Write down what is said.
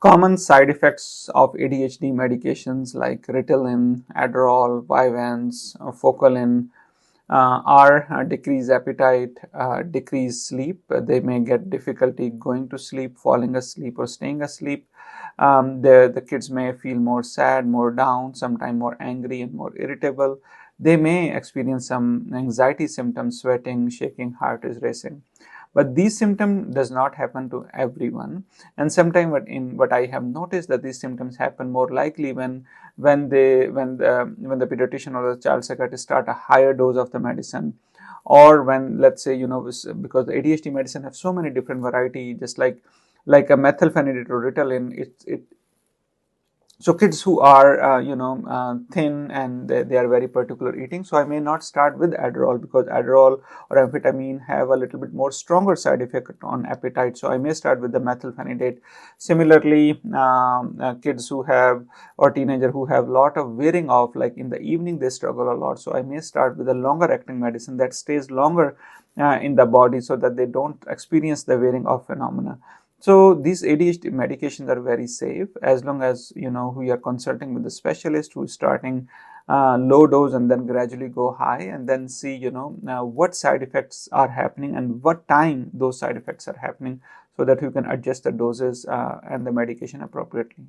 Common side effects of ADHD medications like Ritalin, Adderall, Vyvanse, Focalin are decreased appetite, decreased sleep. They may get difficulty going to sleep, falling asleep, or staying asleep. The kids may feel more sad, more down, sometimes more angry and more irritable. They may experience some anxiety symptoms, sweating, shaking, heart is racing. But these symptoms does not happen to everyone, and sometimes what I have noticed that these symptoms happen more likely when the pediatrician or the child psychiatrist start a higher dose of the medicine, or when, let's say, because the ADHD medicine have so many different variety, just like a methylphenidate or Ritalin, so kids who are thin, and they are very particular eating, so I may not start with Adderall, because Adderall or amphetamine have a little bit more stronger side effect on appetite, so I may start with the methylphenidate. Similarly, kids who have, or teenager who have lot of wearing off, like in the evening they struggle a lot, so I may start with a longer acting medicine that stays longer in the body, so that they don't experience the wearing off phenomena. So these ADHD medications are very safe, as long as we are consulting with the specialist who is starting low dose and then gradually go high, and then see what side effects are happening and what time those side effects are happening, so that we can adjust the doses and the medication appropriately.